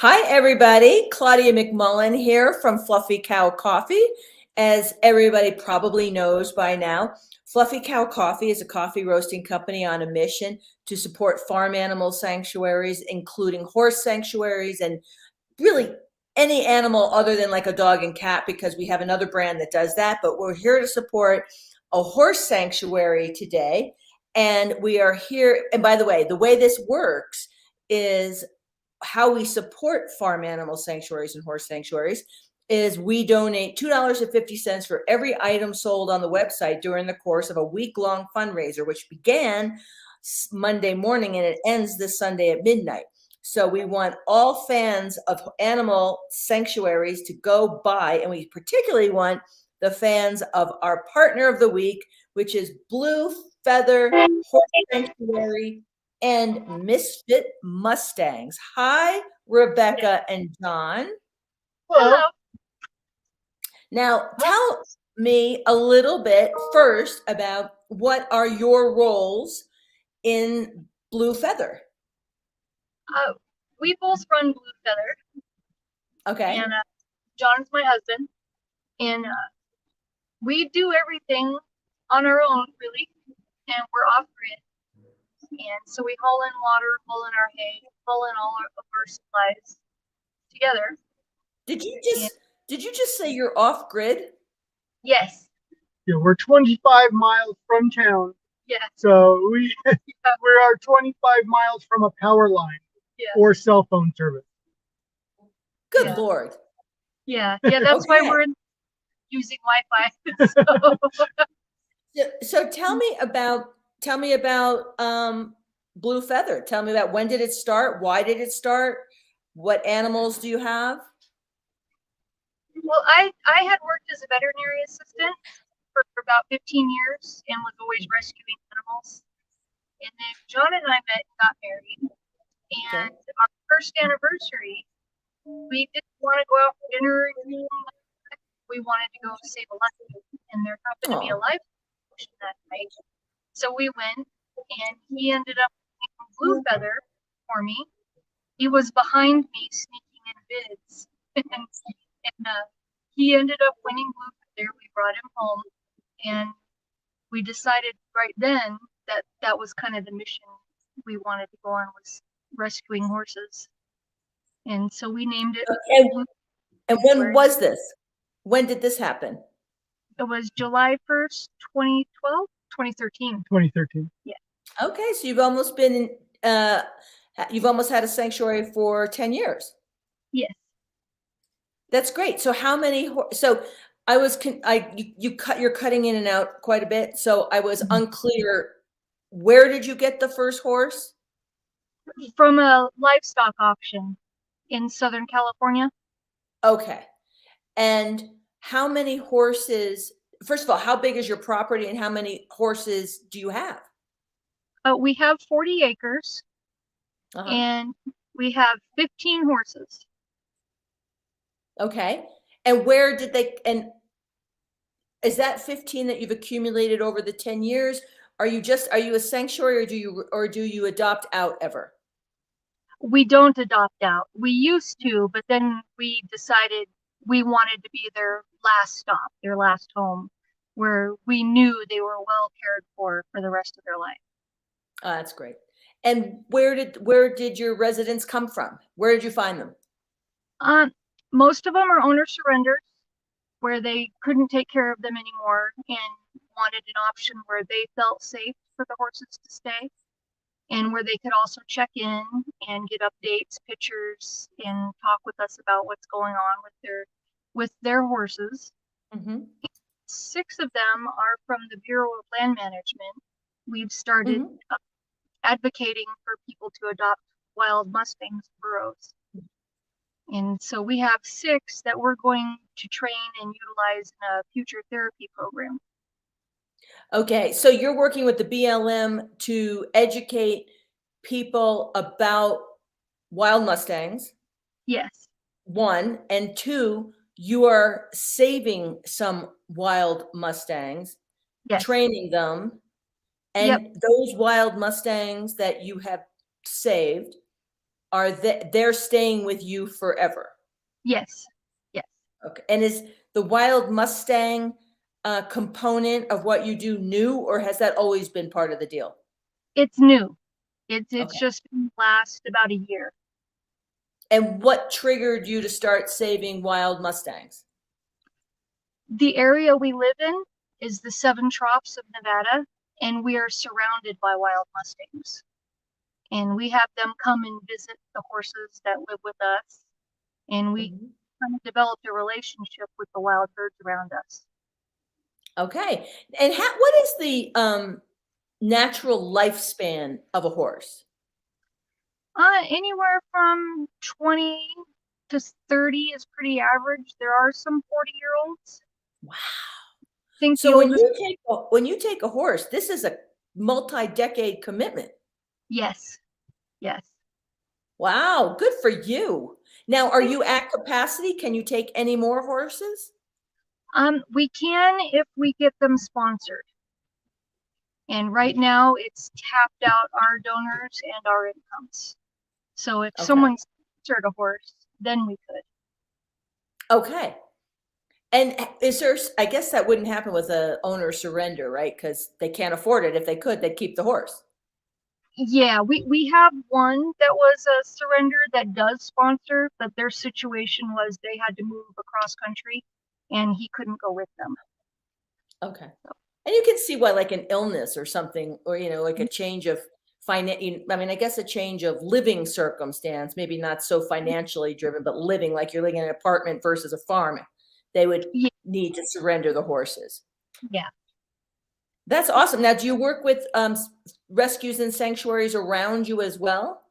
Hi, everybody. Claudia McMullen here from Fluffy Cow Coffee. As everybody probably knows by now, Fluffy Cow Coffee is a coffee roasting company on a mission to support farm animal sanctuaries, including horse sanctuaries and really any animal other than like a dog and cat, because we have another brand that does that. But we're here to support a horse sanctuary today. And we are here. And by the way this works is how we support farm animal sanctuaries and horse sanctuaries is we donate $2.50 for every item sold on the website during the course of a week-long fundraiser, which began Monday morning and it ends this Sunday at midnight. So we want all fans of animal sanctuaries to go by, and we particularly want the fans of our partner of the week, which is Blue Feather Horse Sanctuary and Misfit Mustangs. Hi, Rebecca and John. Hello. Now, tell me a little bit first about what are your roles in Blue Feather? We both run BlueFeather. Okay. And John's my husband. And we do everything on our own, really. And we're off grid. And so we haul in water, haul in our hay, haul in all of our supplies together. Did you just say you're off grid? Yes. Yeah, we're 25 miles from town. Yeah. So we are 25 miles from a power line or cell phone service. Good Lord. Yeah. Yeah, that's why we're using Wi-Fi. So tell me about Blue Feather. Tell me about when did it start? Why did it start? What animals do you have? Well, I had worked as a veterinary assistant for about 15 years and was always rescuing animals. And then John and I met and got married. And our first anniversary, we didn't want to go out for dinner. We wanted to go save a life. And there happened to be a life that night. So we went, and he ended up making Blue Feather for me. He was behind me sneaking in bids. and he ended up winning Blue Feather. We brought him home, and we decided right then that that was kind of the mission we wanted to go on, was rescuing horses. And so we named it. And when was this? When did this happen? It was July 1st, 2012, 2013. 2013. Yeah. Okay, so you've almost had a sanctuary for 10 years. Yes. That's great. So how many? You're cutting in and out quite a bit. So I was unclear. Where did you get the first horse? From a livestock auction in Southern California. Okay. And how many horses? First of all, how big is your property and how many horses do you have? We have 40 acres and we have 15 horses. Okay. And where did and is that 15 that you've accumulated over the 10 years? Are you a sanctuary, or do you adopt out ever? We don't adopt out. We used to, but then we decided we wanted to be their last stop, their last home, where we knew they were well cared for the rest of their life. Oh, that's great. And where did your residents come from? Where did you find them? Most of them are owner surrenders, where they couldn't take care of them anymore and wanted an option where they felt safe for the horses to stay, and where they could also check in and get updates, pictures, and talk with us about what's going on with their horses. 6 of them are from the Bureau of Land Management. We've started advocating for people to adopt wild Mustangs burros. And so we have 6 that we're going to train and utilize in a future therapy program. Okay, so you're working with the BLM to educate people about wild Mustangs. Yes. 1, and 2, you are saving some wild Mustangs, training them, and those wild Mustangs that you have saved, they're staying with you forever? Yes. Yes. Okay. And is the wild Mustang component of what you do new, or has that always been part of the deal? It's new. It's Okay. just been last about a year. And what triggered you to start saving wild Mustangs? The area we live in is the Seven Troughs of Nevada, and we are surrounded by wild Mustangs. And we have them come and visit the horses that live with us, and we Mhm. kind of developed a relationship with the wild birds around us. Okay. And what is the natural lifespan of a horse? Anywhere from 20 to 30 is pretty average. There are some 40-year-olds. Wow. I think the So oldest. when you take a horse, this is a multi-decade commitment. Yes. Yes. Wow, good for you. Now, are you at capacity? Can you take any more horses? We can if we get them sponsored. And right now it's tapped out our donors and our incomes. So if Okay. someone sponsored a horse, then we could. Okay. And is there, I guess that wouldn't happen with a owner surrender, right? Because they can't afford it. If they could, they'd keep the horse. Yeah, we have one that was a surrender that does sponsor, but their situation was they had to move across country and he couldn't go with them. Okay. And you can see why, like an illness or something, or, like a change of I mean, I guess a change of living circumstance, maybe not so financially driven, but living, like you're living in an apartment versus a farm, they would Yeah. need to surrender the horses. Yeah. That's awesome. Now, do you work with rescues and sanctuaries around you as well?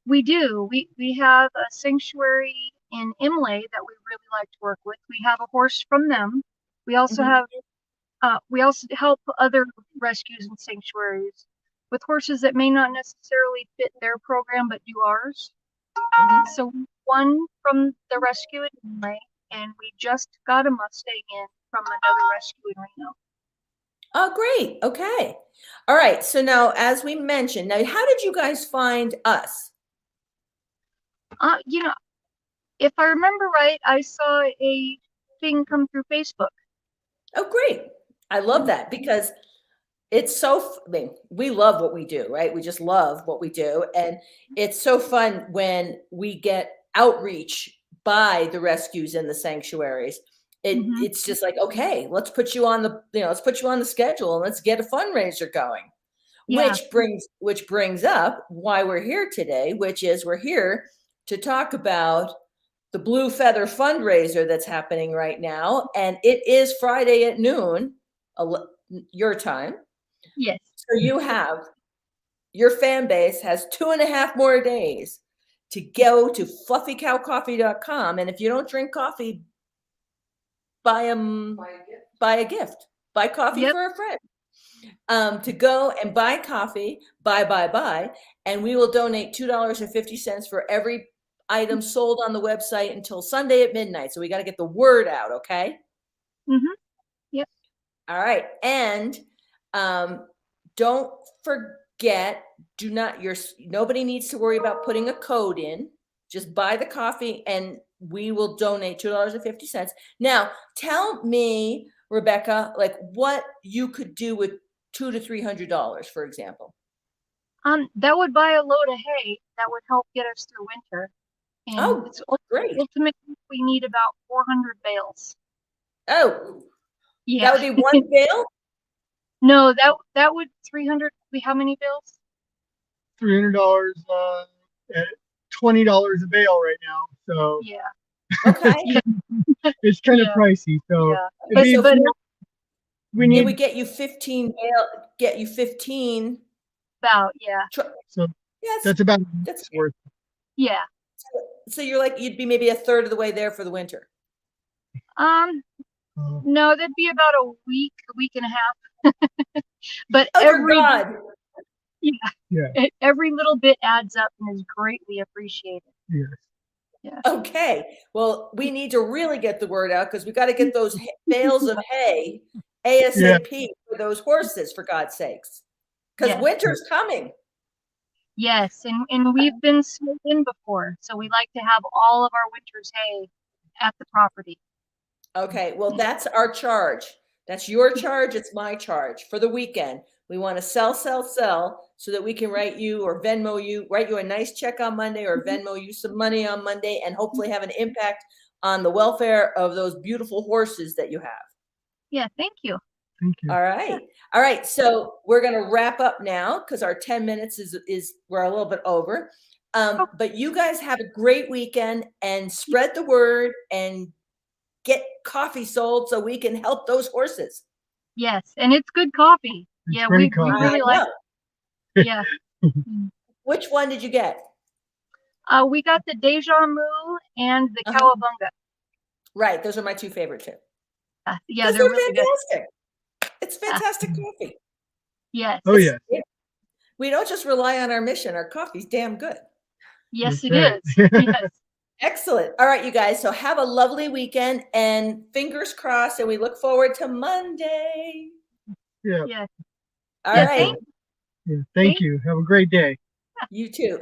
We do. We have a sanctuary in Imlay that we really like to work with. We have a horse from them. We also Mhm. have we also help other rescues and sanctuaries with horses that may not necessarily fit their program but do ours. Mhm. So one from the rescue in Imlay, and we just got a Mustang in from another rescue in Reno. Oh, great. Okay. All right. So now, as we mentioned, now, how did you guys find us? You know, if I remember right, I saw a thing come through Facebook. Oh, great. I love that because it's I mean, we love what we do, right? We just love what we do. And it's so fun when we get outreach by the rescues and the sanctuaries. Mhm. It's just like, okay, let's put you on let's put you on the schedule and let's get a fundraiser going. Yeah. Which brings up why we're here today, which is we're here to talk about the BlueFeather fundraiser that's happening right now. And it is Friday at noon, your time. Yes. So your fan base has 2.5 more days to go to fluffycowcoffee.com. And if you don't drink coffee, buy a gift, buy coffee Yep. for a friend. To go and buy coffee, buy, and we will donate $2.50 for every item sold on the website until Sunday at midnight. So we got to get the word out, okay? Mhm. Yep. All right. And don't forget, nobody needs to worry about putting a code in. Just buy the coffee and we will donate $2.50. Now, tell me, Rebecca, like what you could do with $200 to $300, for example. That would buy a load of hay that would help get us through winter. And Oh, great. ultimately we need about 400 bales. Oh, Yeah. that would be one bale? No, that would 300 be how many bales? $300, at $20 a bale right now. So Yeah. Okay. it's kind of Yeah. pricey. So Yeah. it'd But be- we It need would get you 15 about, yeah. so Yes, that's about that's worth. Yeah. so you'd be maybe a third of the way there for the winter. No, that'd be about a week and a half. But Oh, dear God. every little bit adds up and is greatly appreciated. Yes. Yeah. Okay. Well, we need to really get the word out because we got to get those bales of hay ASAP for those horses, for God's sakes, because Yeah. winter's coming. Yes, and we've been snowed in before, so we like to have all of our winter's hay at the property. Okay, well, that's our charge. That's your charge. It's my charge for the weekend. We want to sell so that we can write you or Venmo you, write you a nice check on Monday or Venmo you some money on Monday and hopefully have an impact on the welfare of those beautiful horses that you have. Yeah, thank you. Thank you. All right. All right. So we're going to wrap up now because our 10 minutes is we're a little bit over. But you guys have a great weekend and spread the word and get coffee sold so we can help those horses. Yes, and it's good coffee. It's Yeah, great we coffee. really like it. Yeah. Which one did you get? We got the Deja Mu and the Uh-huh. Cowabunga. Right. Those are my two favorite too. Yeah, They're really good. fantastic. It's fantastic coffee. Yes. Oh, yeah. We don't just rely on our mission. Our coffee's damn good. Yes, That's it right. is. Yes. Excellent. All right, you guys. So have a lovely weekend and fingers crossed. And we look forward to Monday. Yeah. Yes. All Yeah, right. Yeah. Thank you. Have a great day. You too.